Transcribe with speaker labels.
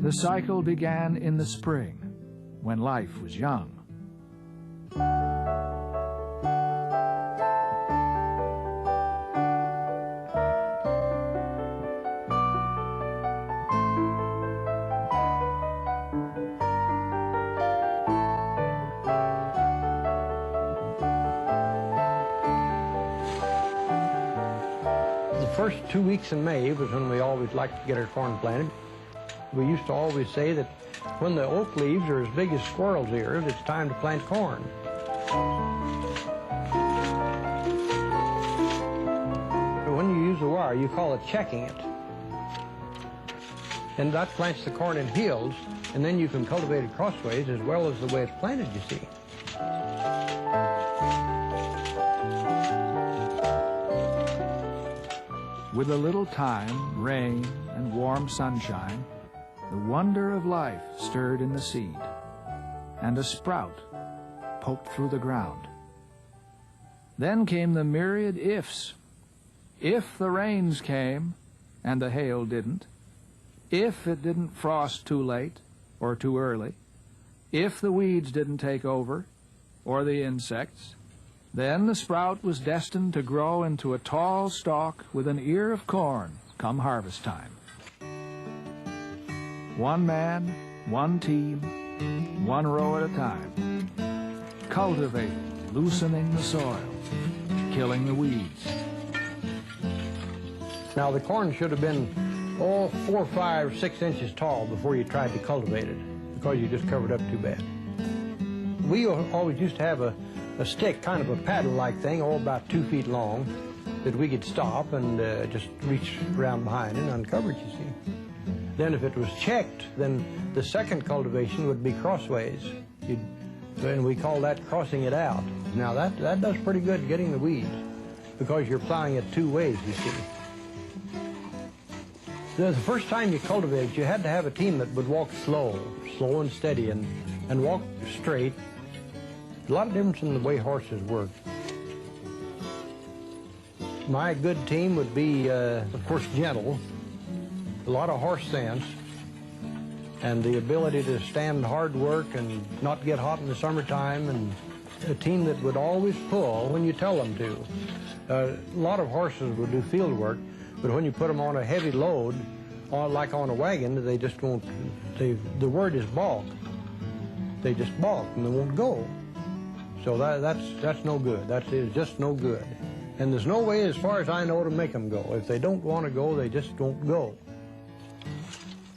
Speaker 1: The cycle began in the spring, when life was young.
Speaker 2: The first 2 weeks in May was when we always liked to get our corn planted. We used to always say that when the oak leaves are as big as squirrels' ears, it's time to plant corn. When you use the wire, you call it checking it. And that plants the corn in hills, and then you can cultivate it crossways as well as the way it's planted, you see.
Speaker 1: With a little time, rain, and warm sunshine, the wonder of life stirred in the seed, and a sprout poked through the ground. Then came the myriad ifs. If the rains came, and the hail didn't, if it didn't frost too late or too early, if the weeds didn't take over, or the insects, then the sprout was destined to grow into a tall stalk with an ear of corn come harvest time. One man, one team, one row at a time, cultivating, loosening the soil, killing the weeds.
Speaker 2: Now the corn should have been 4, 5, 6 inches tall before you tried to cultivate it, because you just covered up too bad. We always used to have a stick, kind of a paddle-like thing, about 2 feet long, that we could stop and just reach around behind and uncover it, you see. Then if it was checked, then the second cultivation would be crossways. And we call that crossing it out. Now that does pretty good getting the weeds, because you're plowing it 2 ways, you see. The first time you cultivated, you had to have a team that would walk slow and steady, and walk straight. A lot of difference in the way horses work. My good team would be, of course, gentle, a lot of horse sense, and the ability to stand hard work and not get hot in the summertime, and a team that would always pull when you tell them to. A lot of horses would do field work, but when you put them on a heavy load, like on a wagon, they just won't, the word is balk. They just balk and they won't go. So that's no good. That is just no good. And there's no way, as far as I know, to make them go. If they don't want to go, they just don't go.